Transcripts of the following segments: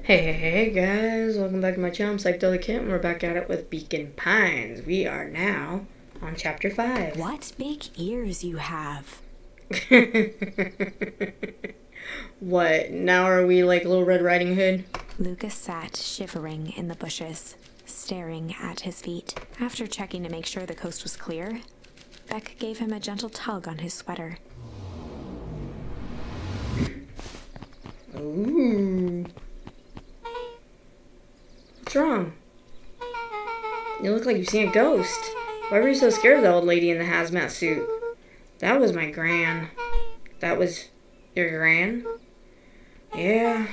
Hey guys, welcome back to my channel. I'm Psyched and we're back at it with Beacon Pines. We are now on chapter 5. What big ears you have. What, now are we like Little Red Riding Hood? Lucas sat shivering in the bushes, staring at his feet. After checking to make sure the coast was clear, Beck gave him a gentle tug on his sweater. Ooh. What's wrong? You look like you've seen a ghost. Why were you so scared of the old lady in the hazmat suit? That was my gran. That was your gran? Yeah.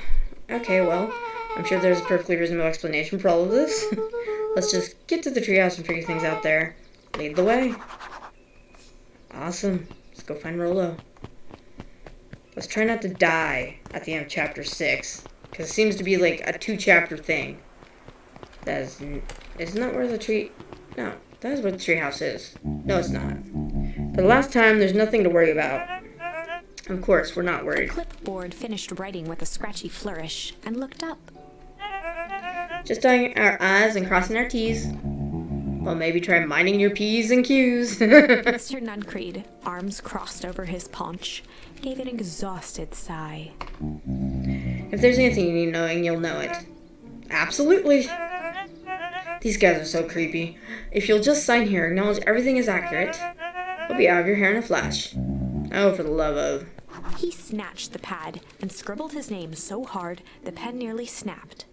Okay, well, I'm sure there's a perfectly reasonable explanation for all of this. Let's just get to the treehouse and figure things out there. Lead the way. Awesome. Let's go find Rolo. Let's try not to die at the end of chapter 6. Because it seems to be like a 2-chapter thing. Isn't that where the tree... No, that is where the treehouse is. No, it's not. For the last time, there's nothing to worry about. Of course, we're not worried. The clipboard finished writing with a scratchy flourish and looked up. Just dotting our I's and crossing our T's. Well, maybe try minding your P's and Q's. Mr. Nuncreed, arms crossed over his paunch, gave an exhausted sigh. If there's anything you need knowing, you'll know it. Absolutely. These guys are so creepy. If you'll just sign here, acknowledge everything is accurate, we'll be out of your hair in a flash. Oh, for the love of... He snatched the pad and scribbled his name so hard the pen nearly snapped.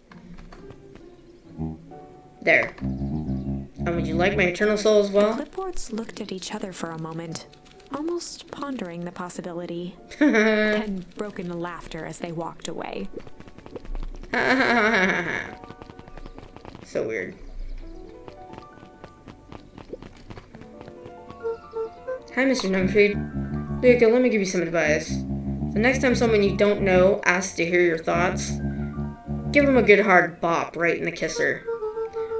There. And would you like my eternal soul as well? The clipboards looked at each other for a moment, almost pondering the possibility, then broke into laughter as they walked away. So weird. Hi, Mr. Nuncreed. Luca, let me give you some advice. The next time someone you don't know asks to hear your thoughts, give them a good hard bop right in the kisser.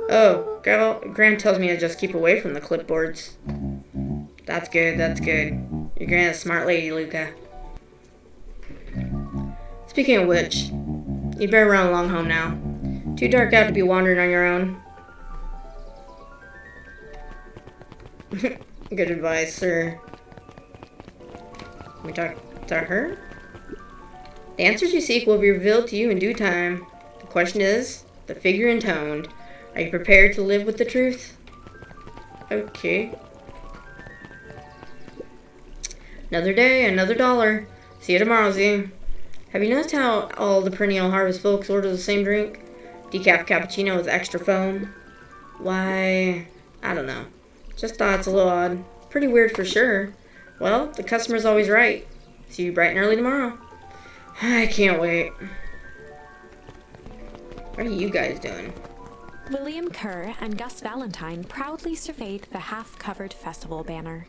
Oh, Gran tells me to just keep away from the clipboards. That's good, that's good. Your Gran's a smart lady, Luca. Speaking of which, you'd better run along home now. Too dark out to be wandering on your own. Good advice, sir. Can we talk to her? The answers you seek will be revealed to you in due time. The question is, the figure intoned. Are you prepared to live with the truth? Okay. Another day, another dollar. See you tomorrow, Z. Have you noticed how all the perennial harvest folks order the same drink? Decaf cappuccino with extra foam? Why, I don't know. Just thought it's a little odd. Pretty weird for sure. Well, the customer's always right. See you bright and early tomorrow. I can't wait. What are you guys doing? William Kerr and Gus Valentine proudly surveyed the half-covered festival banner.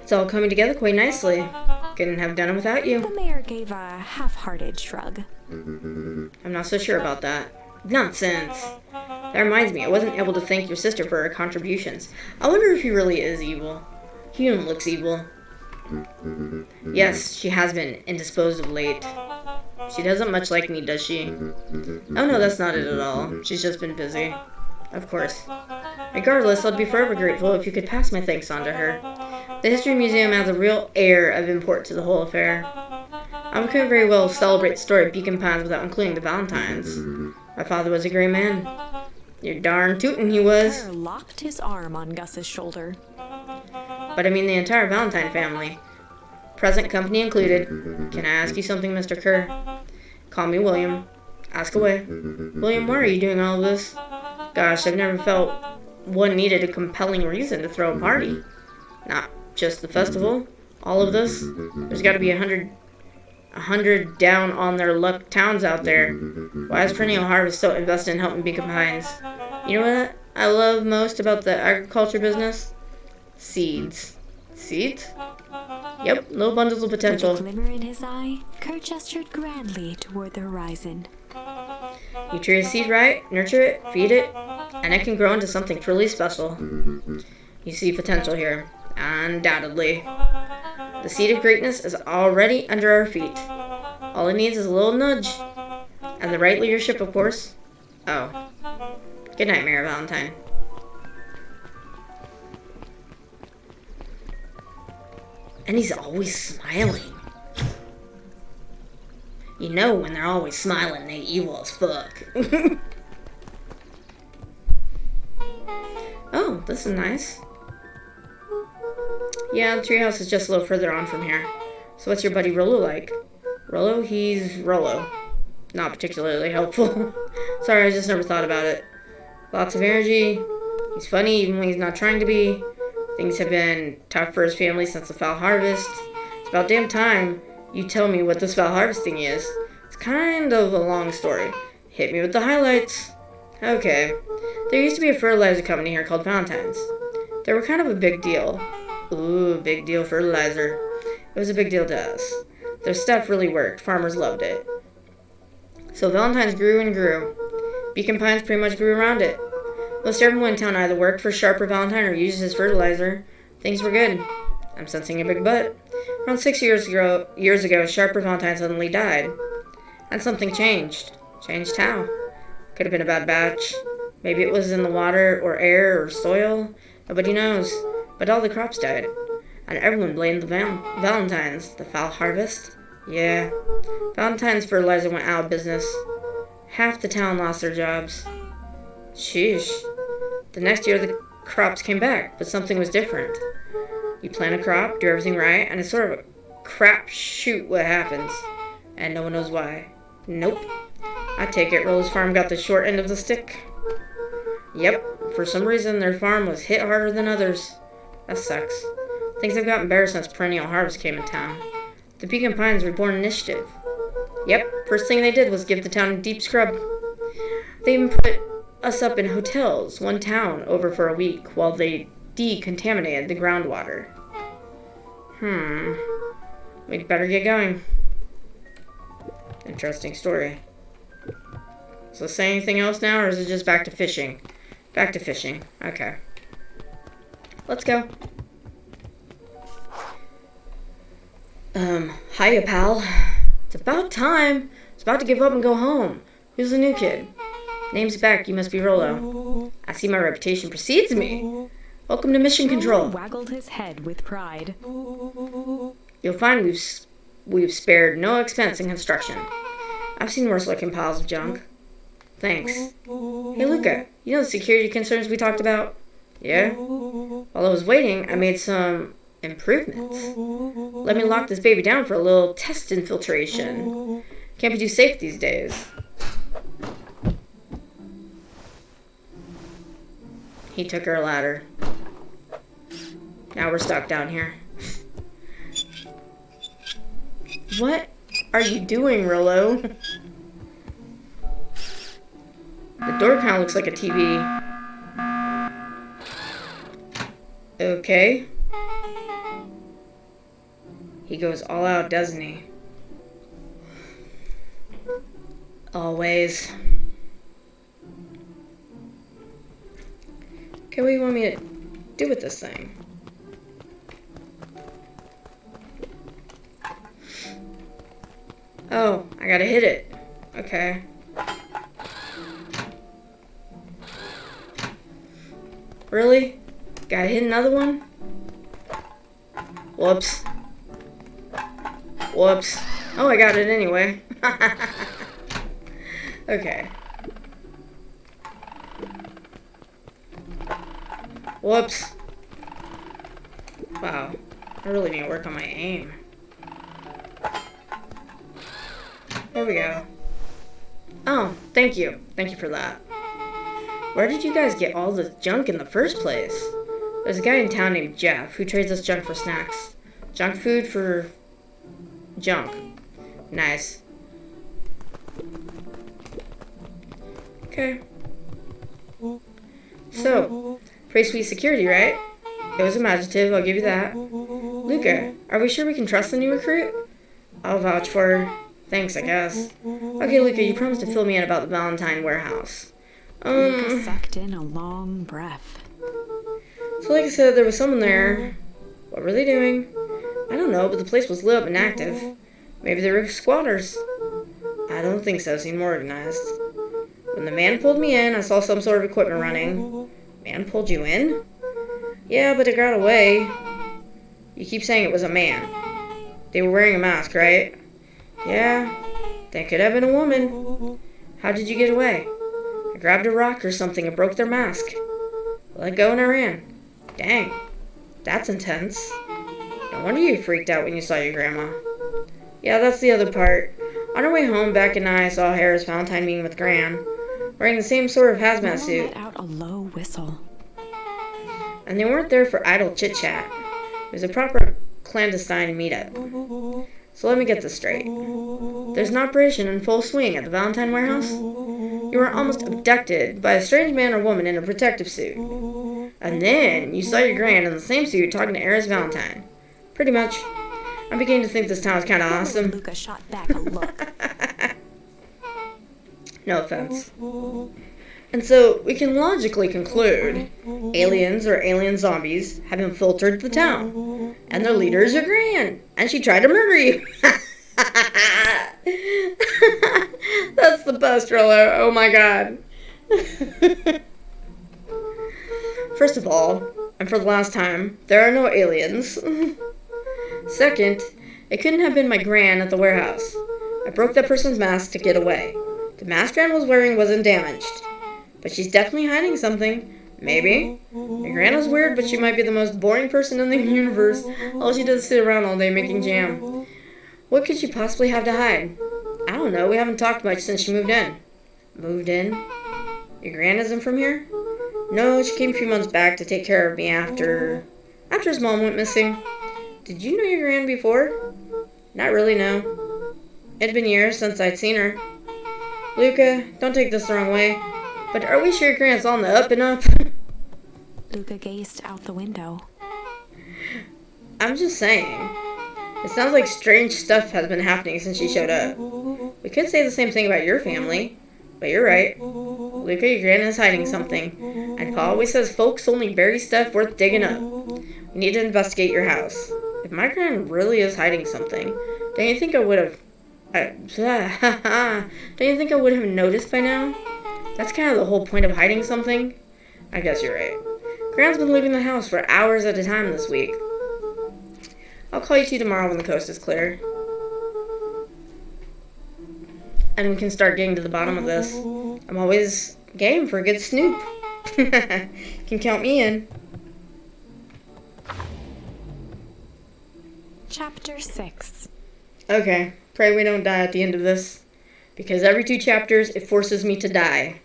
It's all coming together quite nicely. Couldn't have done it without The you. mayor gave a half-hearted shrug. I'm not so sure about that. Nonsense. That reminds me, I wasn't able to thank your sister for her contributions. I wonder if he really is evil. He even looks evil. Yes, she has been indisposed of late. She doesn't much like me, does she? Oh no, that's not it at all. She's just been busy. Of course. Regardless, I'd be forever grateful if you could pass my thanks on to her. The History Museum adds a real air of import to the whole affair. I couldn't very well celebrate the story of Beacon Pines without including the Valentines. My father was a great man. You're darn tootin' he was. Kerr locked his arm on Gus's shoulder. But I mean the entire Valentine family. Present company included. Can I ask you something, Mr. Kerr? Call me William. Ask away. William, why are you doing all of this? Gosh, I've never felt one needed a compelling reason to throw a party. Not just the festival. All of this. There's got to be 100 down on their luck towns out there. Why is Perennial Harvest so invested in helping Beacon Pines? You know what I love most about the agriculture business? Seeds. Seeds? Yep, little bundles of potential. With a glimmer in his eye, Kerr gestured grandly toward the horizon. You treat a seed right, nurture it, feed it, and it can grow into something truly special. You see potential here. Undoubtedly. The seed of greatness is already under our feet. All it needs is a little nudge. And the right leadership, of course. Oh. Good night, Mayor Valentine. And he's always smiling. You know when they're always smiling, they evil as fuck. Oh, this is nice. Yeah, the treehouse is just a little further on from here. So what's your buddy Rollo like? Rollo? He's Rollo. Not particularly helpful. Sorry, I just never thought about it. Lots of energy. He's funny even when he's not trying to be. Things have been tough for his family since the foul harvest. It's about damn time you tell me what this foul harvesting is. It's kind of a long story. Hit me with the highlights. Okay. There used to be a fertilizer company here called Valentine's. They were kind of a big deal. Ooh, big deal fertilizer. It was a big deal to us. Their stuff really worked. Farmers loved it. So Valentine's grew and grew. Beacon Pines pretty much grew around it. Most everyone in town either worked for Sharp or Valentine or used his fertilizer. Things were good. I'm sensing a big but. Around 6 years ago, Sharp or Valentine suddenly died. And something changed. Changed how? Could have been a bad batch. Maybe it was in the water or air or soil. Nobody knows. But all the crops died. And everyone blamed the Valentines. The foul harvest? Yeah. Valentine's fertilizer went out of business. Half the town lost their jobs. Sheesh. The next year the crops came back, but something was different. You plant a crop, do everything right, and it's sort of a crap shoot what happens. And no one knows why. Nope. I take it Rollo's farm got the short end of the stick. Yep. For some reason their farm was hit harder than others. That sucks. Things have gotten better since perennial harvest came in town. The Beacon Pines Reborn Initiative. Yep, first thing they did was give the town a deep scrub. They even put us up in hotels, one town, over for a week, while they decontaminated the groundwater. We'd better get going. Interesting story. So say anything else now, or is it just back to fishing? Back to fishing. Okay. Let's go. Hiya, pal. It's about time. It's about to give up and go home. Who's the new kid? Name's Beck. You must be Rollo. I see my reputation precedes me. Welcome to Mission Control. Waggled his head with pride. You'll find we've spared no expense in construction. I've seen worse looking piles of junk. Thanks. Hey, Luca. You know the security concerns we talked about? Yeah? While I was waiting, I made some improvements. Let me lock this baby down for a little test infiltration. Can't be too safe these days. He took her ladder. Now we're stuck down here. What are you doing, Rollo? The door kind of looks like a TV. Okay. He goes all out, doesn't he? Always. Okay, what do you want me to do with this thing? Oh, I gotta hit it. Okay. Really? Gotta hit another one? Whoops. Whoops. Oh, I got it anyway. Okay. Whoops. Wow. I really need to work on my aim. There we go. Oh, thank you. Thank you for that. Where did you guys get all this junk in the first place? There's a guy in town named Jeff who trades us junk for snacks. Junk food for junk. Nice. Okay. So, pretty sweet security, right? It was imaginative, I'll give you that. Luca, are we sure we can trust the new recruit? I'll vouch for her. Thanks, I guess. Okay, Luca, you promised to fill me in about the Valentine warehouse. Luca sucked in a long breath. So like I said, there was someone there. What were they doing? I don't know, but the place was lit up and active. Maybe they were squatters. I don't think so. Seemed more organized. When the man pulled me in, I saw some sort of equipment running. Man pulled you in? Yeah, but it got away. You keep saying it was a man. They were wearing a mask, right? Yeah. That could have been a woman. How did you get away? I grabbed a rock or something and broke their mask. I let go and I ran. Dang. That's intense. No wonder you freaked out when you saw your grandma. Yeah, that's the other part. On our way home, Beck and I saw Harris Valentine meeting with Gran, wearing the same sort of hazmat suit. Let out a low whistle. And they weren't there for idle chit-chat. It was a proper clandestine meetup. So let me get this straight. There's an operation in full swing at the Valentine warehouse. You were almost abducted by a strange man or woman in a protective suit. And then you saw your gran in the same suit talking to Harris Valentine. Pretty much. I'm beginning to think this town is kind of awesome. Luca shot back a look. No offense. And so we can logically conclude aliens or alien zombies have infiltrated the town. And their leader is your gran. And she tried to murder you. That's the best, Rollo. Oh my god. First of all, and for the last time, there are no aliens. Second, it couldn't have been my gran at the warehouse. I broke that person's mask to get away. The mask Gran was wearing wasn't damaged. But she's definitely hiding something. Maybe. My gran is weird, but she might be the most boring person in the universe. All she does is sit around all day making jam. What could she possibly have to hide? I don't know. We haven't talked much since she moved in. Moved in? Your gran isn't from here? No, she came a few months back to take care of me after his mom went missing. Did you know your gran before? Not really, no. It'd been years since I'd seen her. Luca, don't take this the wrong way, but are we sure your gran's on the up and up? Luca gazed out the window. I'm just saying. It sounds like strange stuff has been happening since she showed up. We could say the same thing about your family, but you're right. Luca, your gran is hiding something, and Pa always says folks only bury stuff worth digging up. We need to investigate your house. If my gran really is hiding something, don't you think I would have... don't you think I would have noticed by now? That's kind of the whole point of hiding something. I guess you're right. Gran's been leaving the house for hours at a time this week. I'll call you two tomorrow when the coast is clear. And we can start getting to the bottom of this. I'm always game for a good snoop. Can count me in. Chapter 6. Okay, pray we don't die at the end of this. Because every 2 chapters, it forces me to die.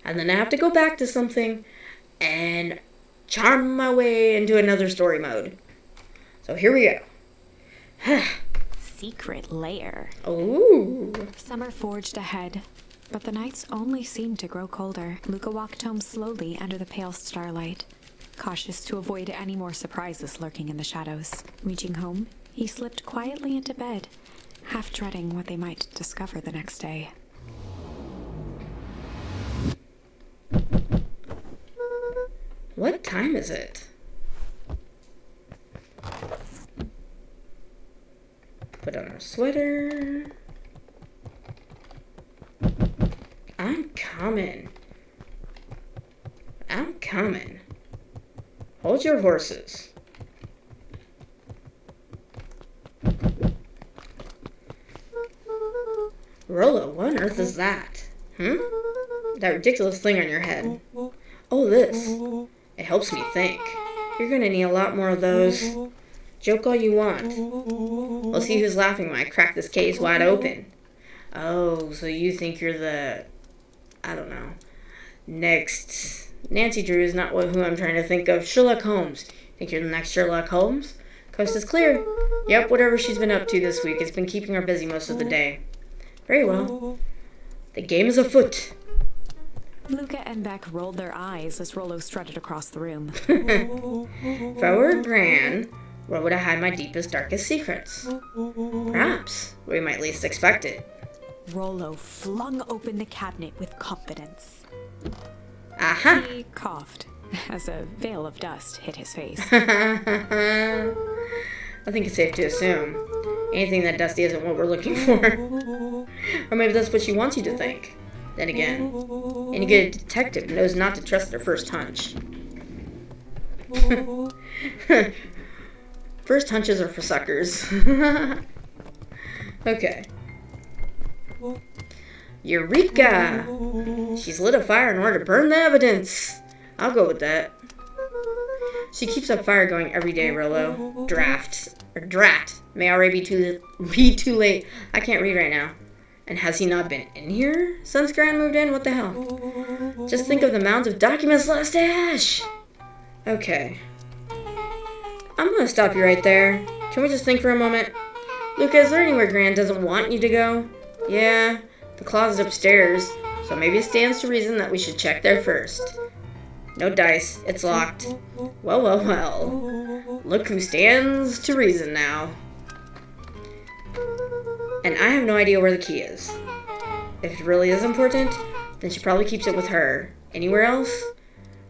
And then I have to go back to something and charm my way into another story mode. So here we go. Secret Lair. Ooh. Summer forged ahead, but the nights only seemed to grow colder. Luca walked home slowly under the pale starlight, cautious to avoid any more surprises lurking in the shadows. Reaching home, he slipped quietly into bed, half dreading what they might discover the next day. What time is it? Put on our sweater. I'm coming. I'm coming. Hold your horses. Rollo, what on earth is that? That ridiculous thing on your head. Oh, this. It helps me think. You're gonna need a lot more of those. Joke all you want. We'll see who's laughing when I crack this case wide open. Oh, so you think you're the... I don't know. Next... Nancy Drew is not who I'm trying to think of. Sherlock Holmes. Think you're the next Sherlock Holmes? Coast is clear. Yep, whatever she's been up to this week, it's been keeping her busy most of the day. Very well. The game is afoot. Luca and Beck rolled their eyes as Rollo strutted across the room. If I were a gran, where would I hide my deepest, darkest secrets? Perhaps where you might least expect it. Rollo flung open the cabinet with confidence. Aha! He coughed as a veil of dust hit his face. I think it's safe to assume anything that dusty isn't what we're looking for. Or maybe that's what she wants you to think. Then again, any good detective knows not to trust their first hunch. First hunches are for suckers. Okay. Eureka! She's lit a fire in order to burn the evidence. I'll go with that. She keeps a fire going every day, Rollo. Drat. May already be too late. I can't read right now. And has he not been in here since Gran moved in? What the hell? Just think of the mounds of documents let us stash. Okay. I'm gonna stop you right there. Can we just think for a moment? Luca, is there anywhere Gran doesn't want you to go? Yeah, the closet upstairs. So maybe it stands to reason that we should check there first. No dice. It's locked. Well. Look who stands to reason now. And I have no idea where the key is. If it really is important, then she probably keeps it with her. Anywhere else?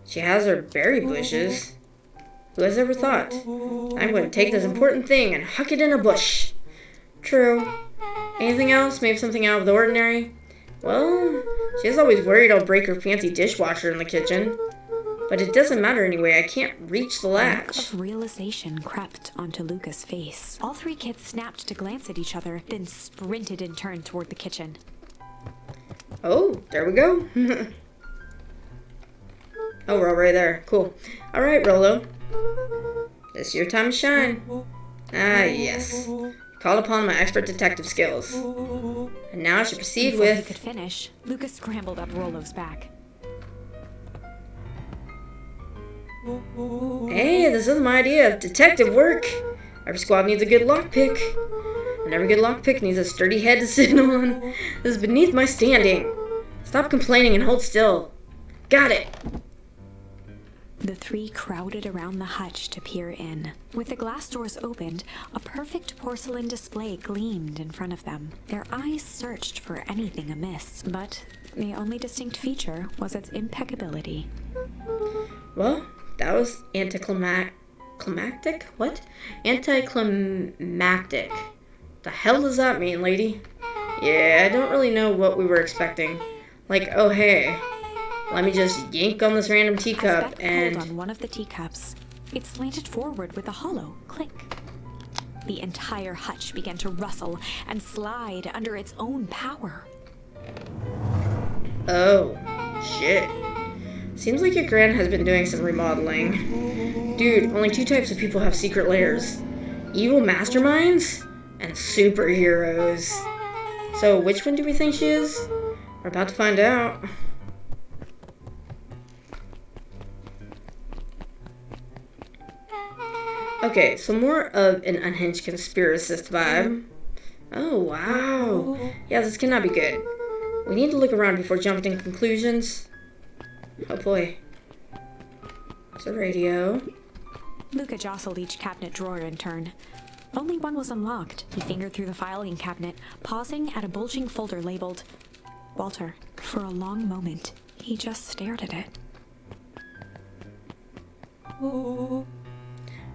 She has her berry bushes. Who has ever thought? I'm going to take this important thing and huck it in a bush. True. Anything else? Maybe something out of the ordinary? Well, she's always worried I'll break her fancy dishwasher in the kitchen. But it doesn't matter anyway. I can't reach the latch. A look of realization crept onto Luca's face. All three kids snapped to glance at each other, then sprinted and turned toward the kitchen. Oh, there we go. Oh, we're all right there. Cool. All right, Rollo. It's your time to shine. Ah, yes. Called upon my expert detective skills. And now I should proceed Before with... he could finish, Luca scrambled up Rollo's back. Hey, this is my idea of detective work. Every squad needs a good lockpick. And every good lockpick needs a sturdy head to sit on. This is beneath my standing. Stop complaining and hold still. Got it. The three crowded around the hutch to peer in. With the glass doors opened, a perfect porcelain display gleamed in front of them. Their eyes searched for anything amiss, but the only distinct feature was its impeccability. Well, that was anticlimactic? What? Anticlimactic. The hell does that mean, lady? Yeah, I don't really know what we were expecting. Like, oh hey, let me just yank on this random teacup and... pulled on one of the teacups. It slanted forward with a hollow click. The entire hutch began to rustle and slide under its own power. Oh, shit. Seems like your gran has been doing some remodeling. Dude, only two types of people have secret lairs. Evil masterminds and superheroes. So which one do we think she is? We're about to find out. Okay, so more of an unhinged conspiracist vibe. Oh, wow. Yeah, this cannot be good. We need to look around before jumping to conclusions. Oh boy. There's a radio. Luca jostled each cabinet drawer in turn. Only one was unlocked. He fingered through the filing cabinet, pausing at a bulging folder labeled Walter. For a long moment, he just stared at it.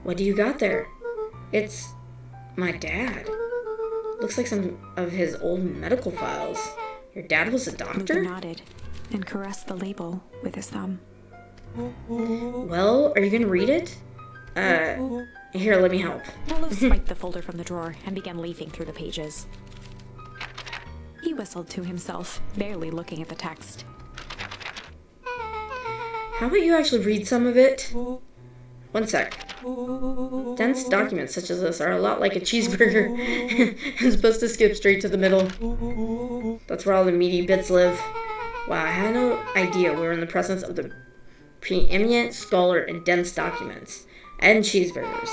What do you got there? It's my dad. Looks like some of his old medical files. Your dad was a doctor? Luca nodded and caressed the label with his thumb. Well, are you gonna read it? Here, let me help. Rollo swiped the folder from the drawer and began leafing through the pages. He whistled to himself, barely looking at the text. How about you actually read some of it? One sec. Dense documents such as this are a lot like a cheeseburger. It's supposed to skip straight to the middle. That's where all the meaty bits live. Wow, I had no idea we were in the presence of the preeminent scholar in dense documents and cheeseburgers.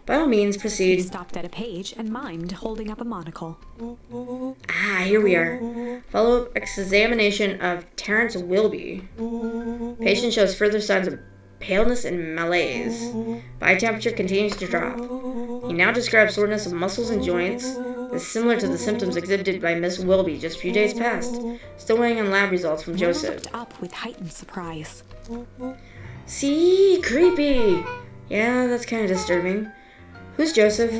By all means, He proceed. stopped at a page and mimed, holding up a monocle. Ah, here we are. Follow-up examination of Terrence Wilby. Patient shows further signs of paleness and malaise. Body temperature continues to drop. He now describes soreness of muscles and joints. This is similar to the symptoms exhibited by Miss Wilby just a few days past. Still waiting on lab results from Rollo Joseph. looked up with heightened surprise. See? Creepy! Yeah, that's kind of disturbing. Who's Joseph?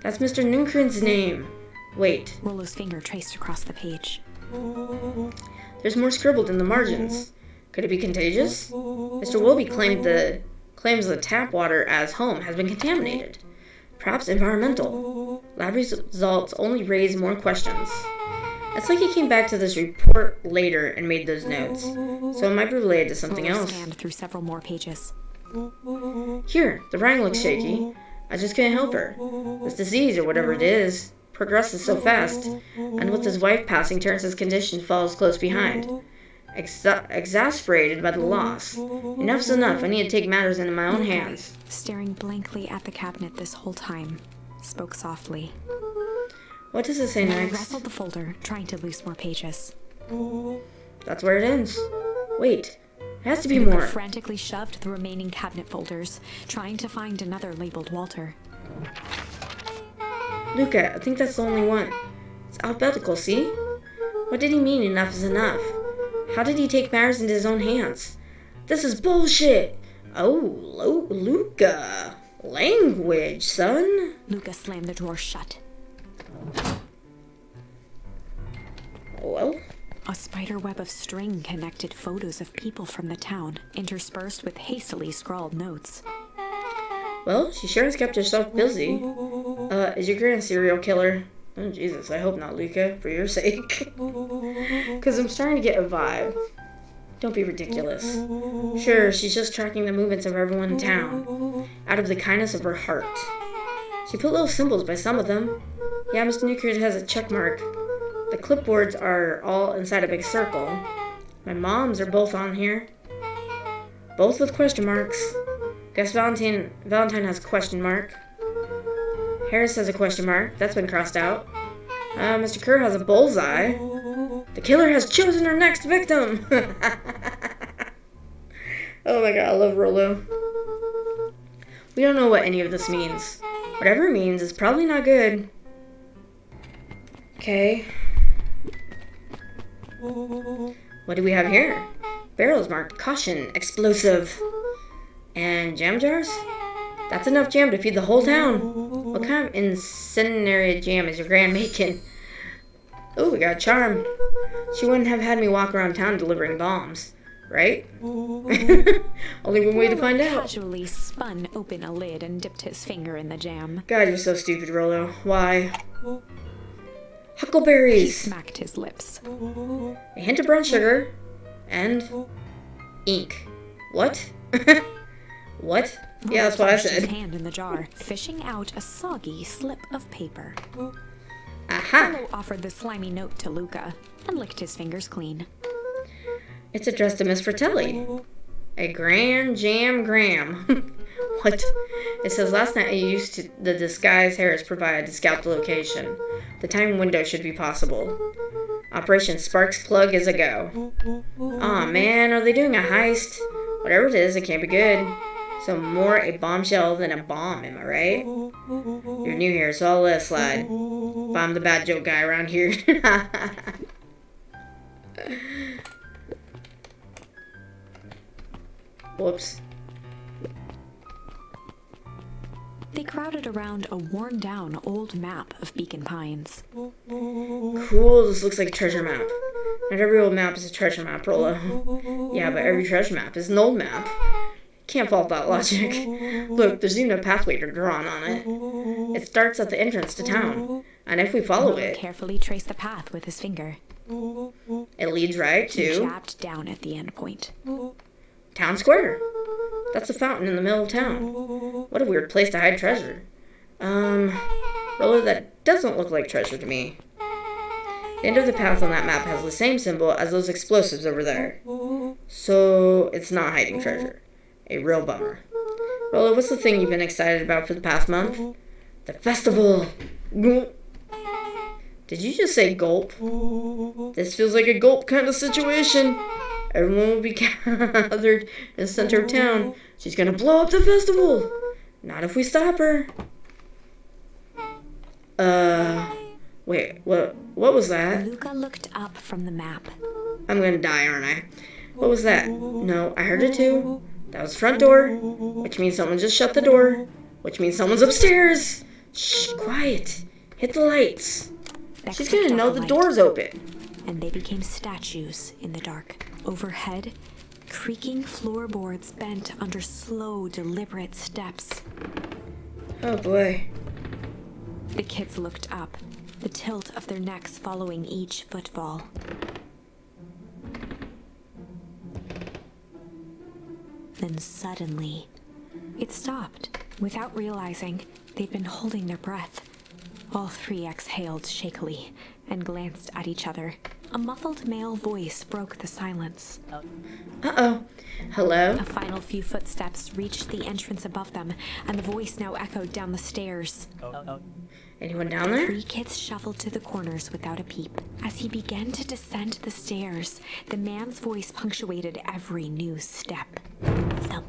That's Mr. Nunkrin's name. Wait, Rollo's finger traced across the page. there's more scribbled in the margins. Could it be contagious? Mr. Wilby claims the tap water as home has been contaminated. Perhaps environmental. Lab results only raise more questions. It's like he came back to this report later and made those notes. So it might be related to something Rollo else. scanned through several more pages. Here, the writing looks shaky. I just couldn't help her. This disease, or whatever it is, progresses so fast, and with his wife passing, Terrence's condition follows close behind. Exasperated by the loss. Enough's enough. I need to take matters into my own hands. Staring blankly at the cabinet this whole time, spoke softly. What does it say He next? wrestled the folder, trying to loose more pages. That's where it ends. Wait, it has to be Luca more. frantically shoved the remaining cabinet folders, trying to find another labeled Walter. Luca, I think that's the only one. It's alphabetical, see? What did he mean enough is enough? How did he take matters into his own hands? This is bullshit! Oh, Luca. Language, son. Luca slammed the drawer shut. Well, A spider web of string connected photos of people from the town, interspersed with hastily scrawled notes. she sure has kept herself busy. Is your grand serial killer? Oh, Jesus, I hope not, Luca, for your sake. Because I'm starting to get a vibe. Don't be ridiculous. Sure, she's just tracking the movements of everyone in town, out of the kindness of her heart. She put little symbols by some of them. Yeah, Mr. Newkirk has a check mark. The clipboards are all inside a big circle. My mom's are both on here. Both with question marks. Guess Valentine has a question mark. Harris has a question mark. That's been crossed out. Mr. Kerr has a bullseye. The killer has chosen her next victim. Oh my god, I love Rollo. We don't know what any of this means. Whatever it means, it's probably not good. Okay. What do we have here? Barrels marked caution, explosive. And jam jars? That's enough jam to feed the whole town. What kind of incendiary jam is your grand making? Oh, we got a charm. She wouldn't have had me walk around town delivering bombs, right? Only one way to find out. Casually spun open a lid and dipped his finger in the jam. God, you're so stupid, Rollo. Why? He Huckleberries. smacked his lips. A hint of brown sugar. And ink. What? What? Yeah, that's what I Plunged his said. hand in the jar, fishing out a soggy slip of paper. Aha! Rollo offered the slimy note to Luca and licked his fingers clean. It's addressed to Miss Fratelli. A grand jam gram. What? It says last night I used the disguise Harris provided to scout the location. The time window should be possible. Operation Sparks Plug is a go. Aw man, are they doing a heist? Whatever it is, it can't be good. So more a bombshell than a bomb, am I right? You're new here, so I'll let it slide. But I'm the bad joke guy around here. Whoops. They crowded around a worn-down old map of Beacon Pines. Cool, this looks like a treasure map. Not every old map is a treasure map, Rollo. Yeah, but every treasure map is an old map. Can't fault that logic. Look, there's even a pathway drawn on it. It starts at the entrance to town, and if we follow Rollo it, carefully traced the path with his finger. it leads right He to jabbed down at the end point. Town Square. That's a fountain in the middle of town. What a weird place to hide treasure. Rollo, that doesn't look like treasure to me. The end of the path on that map has the same symbol as those explosives over there. So, it's not hiding treasure. A real bummer. Rollo, what's the thing you've been excited about for the past month? The festival! Gulp. Did you just say gulp? This feels like a gulp kind of situation. Everyone will be gathered in the center of town. She's gonna blow up the festival! Not if we stop her. Wait, what was that? Luca looked up from the map. I'm gonna die, aren't I? What was that? No, I heard it too. That was the front door, which means someone just shut the door, which means someone's upstairs. Shh, quiet. Hit the lights. that She's flicked gonna off know the the light, door's open. and they became statues in the dark. Overhead, creaking floorboards bent under slow, deliberate steps. Oh boy. The kids looked up, the tilt of their necks following each footfall. Then suddenly, it stopped. Without realizing, they'd been holding their breath. All three exhaled shakily and glanced at each other. A muffled male voice broke the silence. Uh-oh. Hello? A final few footsteps reached the entrance above them, and the voice now echoed down the stairs. Anyone down there? Three kids shuffled to the corners without a peep. As he began to descend the stairs, the man's voice punctuated every new step. Thump.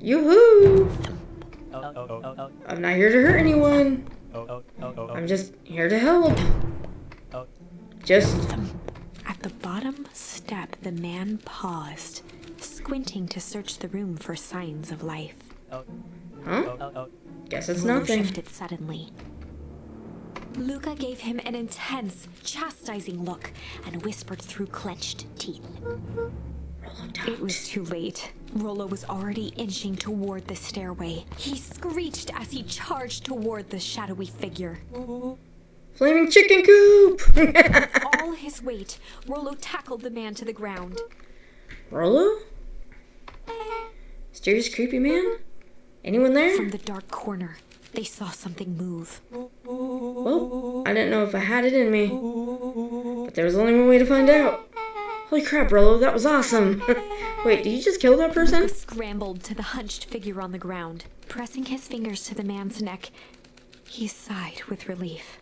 Yoo-hoo! I'm not here to hurt anyone. I'm just here to help. Just... At the bottom step, the man paused, squinting to search the room for signs of life. Huh? Guess it's Rollo nothing. shifted suddenly. Luca gave him an intense, chastising look and whispered through clenched teeth. It was too late. Rollo was already inching toward the stairway. He screeched as he charged toward the shadowy figure. Flaming chicken coop! With all his weight, Rollo tackled the man to the ground. Rollo? Mysterious creepy man? Anyone there? From the dark corner, they saw something move. Well, I didn't know if I had it in me. But there was only one way to find out. Holy crap, Rollo, that was awesome. Wait, did you just kill that person? Luca scrambled to the hunched figure on the ground. Pressing his fingers to the man's neck, he sighed with relief.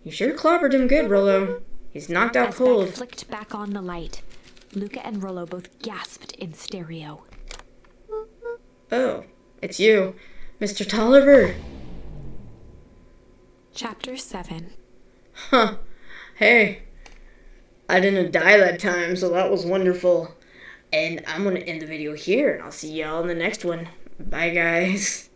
You sure clobbered him good, Rollo. He's knocked out As cold. Beck flicked back on the light, Luca and Rollo both gasped in stereo. Oh, it's you, Mr. Tolliver. Chapter 7. Huh. Hey. I didn't die that time, so that was wonderful. And I'm going to end the video here, and I'll see y'all in the next one. Bye, guys.